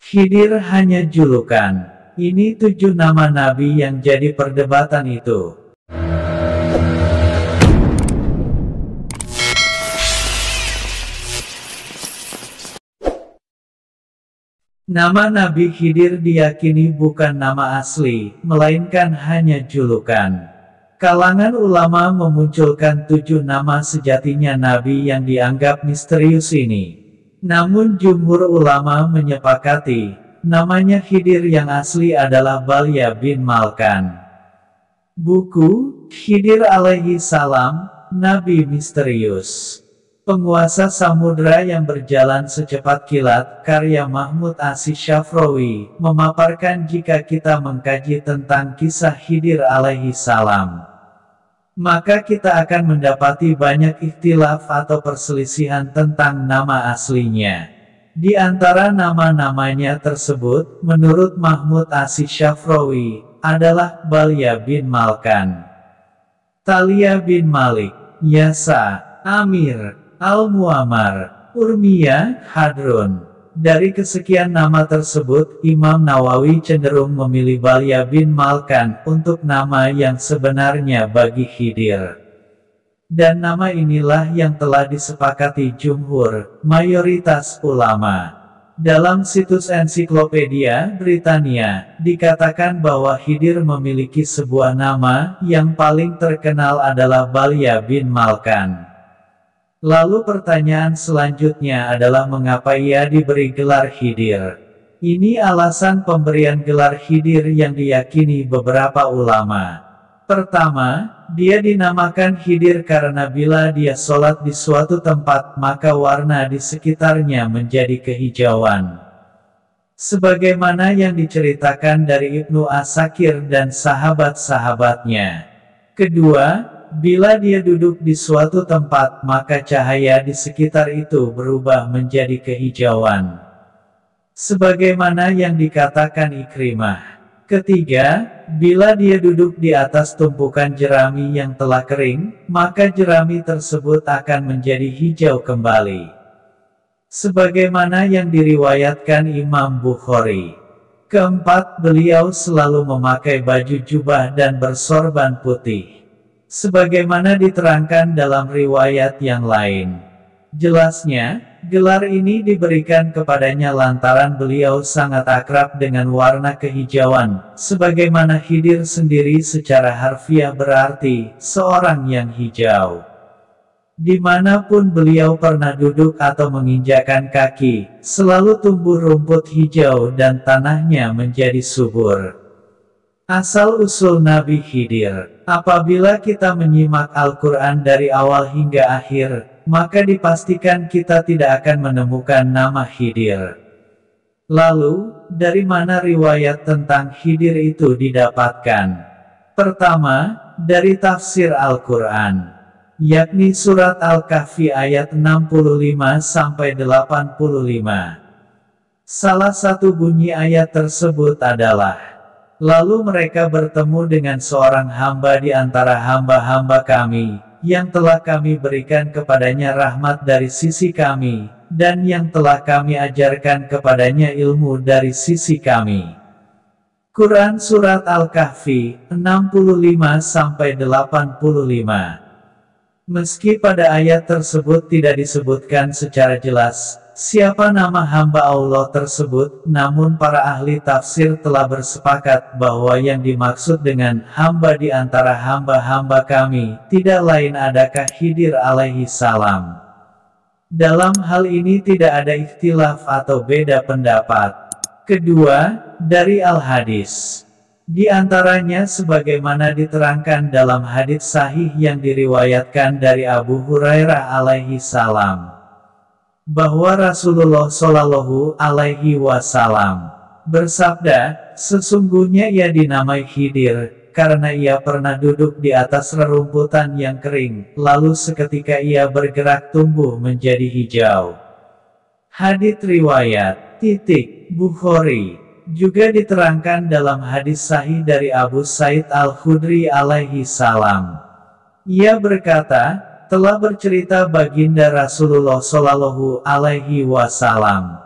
Khidir hanya julukan. Ini 7 nama nabi yang jadi perdebatan itu. Nama Nabi Khidir diyakini bukan nama asli, melainkan hanya julukan. Kalangan ulama memunculkan 7 nama sejatinya nabi yang dianggap misterius ini. Namun jumhur ulama menyepakati, namanya Khidir yang asli adalah Balya bin Malkan. Buku, Khidir alaihi salam, Nabi Misterius. Penguasa Samudra yang berjalan secepat kilat, karya Mahmud Asy-Syafrawi, memaparkan jika kita mengkaji tentang kisah Khidir alaihi salam, maka kita akan mendapati banyak ikhtilaf atau perselisihan tentang nama aslinya. Di antara nama-namanya tersebut, menurut Mahmud Asy-Syafrawi, adalah Balya bin Malkan, Talia bin Malik, Yasa, Amir, Al-Muammar, Urmiyah, Hadrun. Dari kesekian nama tersebut, Imam Nawawi cenderung memilih Balya bin Malkan untuk nama yang sebenarnya bagi Khidir. Dan nama inilah yang telah disepakati jumhur, mayoritas ulama. Dalam situs Ensiklopedia Britania, dikatakan bahwa Khidir memiliki sebuah nama yang paling terkenal adalah Balya bin Malkan. Lalu pertanyaan selanjutnya adalah mengapa ia diberi gelar Khidir. Ini alasan pemberian gelar Khidir yang diyakini beberapa ulama. Pertama, dia dinamakan Khidir karena bila dia sholat di suatu tempat maka warna di sekitarnya menjadi kehijauan. Sebagaimana yang diceritakan dari Ibnu Asakir dan sahabat-sahabatnya. Kedua, bila dia duduk di suatu tempat, maka cahaya di sekitar itu berubah menjadi kehijauan. Sebagaimana yang dikatakan Ikrimah. Ketiga, bila dia duduk di atas tumpukan jerami yang telah kering, maka jerami tersebut akan menjadi hijau kembali. Sebagaimana yang diriwayatkan Imam Bukhari. Keempat, beliau selalu memakai baju jubah dan bersorban putih. Sebagaimana diterangkan dalam riwayat yang lain. Jelasnya, gelar ini diberikan kepadanya lantaran beliau sangat akrab dengan warna kehijauan, sebagaimana Khidir sendiri secara harfiah berarti, seorang yang hijau. Dimanapun beliau pernah duduk atau menginjakkan kaki, selalu tumbuh rumput hijau dan tanahnya menjadi subur. Asal-usul Nabi Khidir. Apabila kita menyimak Al-Quran dari awal hingga akhir, maka dipastikan kita tidak akan menemukan nama Khidir. Lalu, dari mana riwayat tentang Khidir itu didapatkan? Pertama, dari tafsir Al-Quran, yakni surat Al-Kahfi ayat 65-85. Salah satu bunyi ayat tersebut adalah, lalu mereka bertemu dengan seorang hamba di antara hamba-hamba kami, yang telah kami berikan kepadanya rahmat dari sisi kami, dan yang telah kami ajarkan kepadanya ilmu dari sisi kami. Quran Surat Al-Kahfi, 65-85. Meski pada ayat tersebut tidak disebutkan secara jelas siapa nama hamba Allah tersebut, namun para ahli tafsir telah bersepakat bahwa yang dimaksud dengan hamba di antara hamba-hamba kami, tidak lain adakah Khidir alaihi salam. Dalam hal ini tidak ada ikhtilaf atau beda pendapat. Kedua, dari Al-Hadis. Di antaranya sebagaimana diterangkan dalam hadits sahih yang diriwayatkan dari Abu Hurairah alaihi salam, bahwa Rasulullah Shallallahu Alaihi Wasallam bersabda, sesungguhnya ia dinamai Khidir, karena ia pernah duduk di atas rerumputan yang kering, lalu seketika ia bergerak tumbuh menjadi hijau. Hadits riwayat, Bukhari. Juga diterangkan dalam hadis sahih dari Abu Said Al-Khudri alaihi salam. Ia berkata, telah bercerita baginda Rasulullah Shallallahu Alaihi Wasallam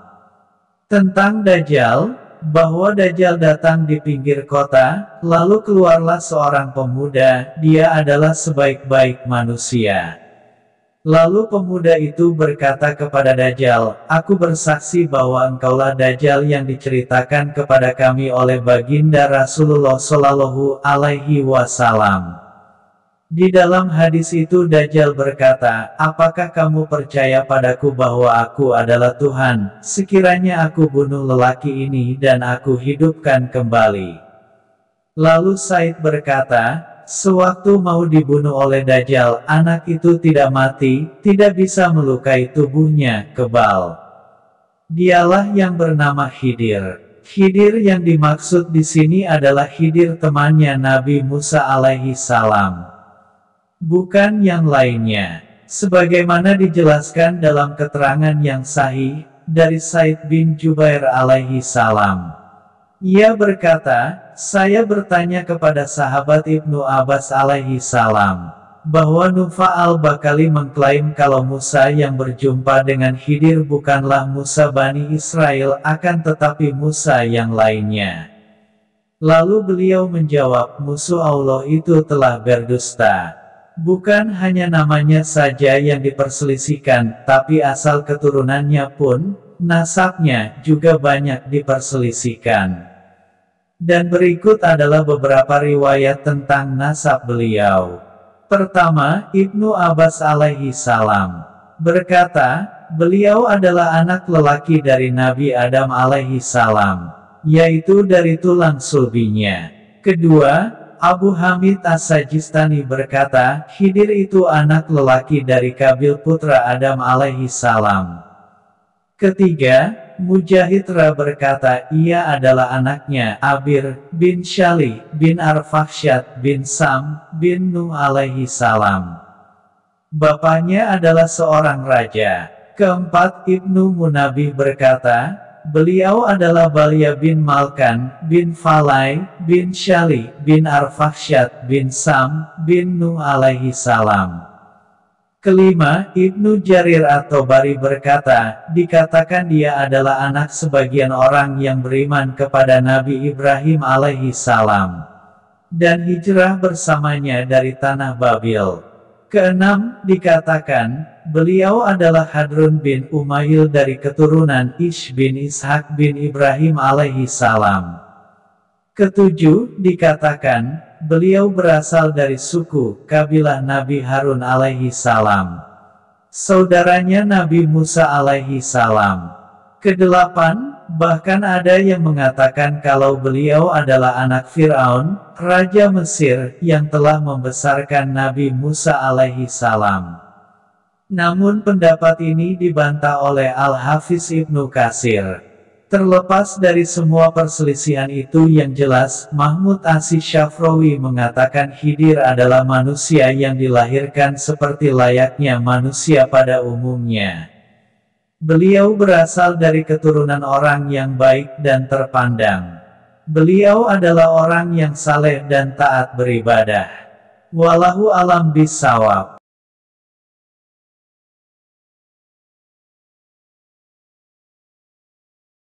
Tentang Dajjal, bahwa Dajjal datang di pinggir kota, lalu keluarlah seorang pemuda, dia adalah sebaik-baik manusia. Lalu pemuda itu berkata kepada Dajjal, "Aku bersaksi bahwa engkaulah Dajjal yang diceritakan kepada kami oleh baginda Rasulullah Shallallahu Alaihi Wasallam." Di dalam hadis itu Dajjal berkata, "Apakah kamu percaya padaku bahwa aku adalah Tuhan, sekiranya aku bunuh lelaki ini dan aku hidupkan kembali?" Lalu Said berkata, sewaktu mau dibunuh oleh Dajjal, anak itu tidak mati, tidak bisa melukai tubuhnya, kebal. Dialah yang bernama Khidir. Khidir yang dimaksud di sini adalah Khidir temannya Nabi Musa alaihi salam. Bukan yang lainnya. Sebagaimana dijelaskan dalam keterangan yang sahih, dari Said bin Jubair alaihi salam. Ia berkata, saya bertanya kepada sahabat Ibnu Abbas alaihi salam, bahwa Nufa al-Bakali mengklaim kalau Musa yang berjumpa dengan Khidir bukanlah Musa Bani Israel akan tetapi Musa yang lainnya. Lalu beliau menjawab, musuh Allah itu telah berdusta. Bukan hanya namanya saja yang diperselisihkan, tapi asal keturunannya pun, nasabnya juga banyak diperselisihkan. Dan berikut adalah beberapa riwayat tentang nasab beliau. Pertama, Ibnu Abbas alaihi salam berkata, beliau adalah anak lelaki dari Nabi Adam alaihi salam, yaitu dari tulang sulbinya. Kedua, Abu Hamid As-Sajistani berkata, Khidir itu anak lelaki dari Kabil putra Adam alaihi salam. Ketiga, Mujahidra berkata, ia adalah anaknya Abir bin Syali bin Arfakhsyad bin Sam bin Nuh alaihi salam. Bapaknya adalah seorang raja. Keempat, Ibnu Munabih berkata, beliau adalah Balya bin Malkan bin Falai bin Syali bin Arfakhsyad bin Sam bin Nuh alaihi salam. Kelima, Ibnu Jarir at-Tabari berkata, dikatakan dia adalah anak sebagian orang yang beriman kepada Nabi Ibrahim alaihi salam dan hijrah bersamanya dari tanah Babil. Keenam, dikatakan, beliau adalah Hadrun bin Umail dari keturunan Ish bin Ishak bin Ibrahim alaihi salam. Ketujuh, dikatakan, beliau berasal dari suku, kabilah Nabi Harun alaihi salam, saudaranya Nabi Musa alaihi salam. Kedelapan, bahkan ada yang mengatakan kalau beliau adalah anak Fir'aun, Raja Mesir, yang telah membesarkan Nabi Musa alaihi salam. Namun pendapat ini dibantah oleh Al-Hafiz Ibnu Katsir. Terlepas dari semua perselisihan itu yang jelas, Mahmud Asy-Syafrawi mengatakan Khidir adalah manusia yang dilahirkan seperti layaknya manusia pada umumnya. Beliau berasal dari keturunan orang yang baik dan terpandang. Beliau adalah orang yang saleh dan taat beribadah. Wallahu alam bissawab.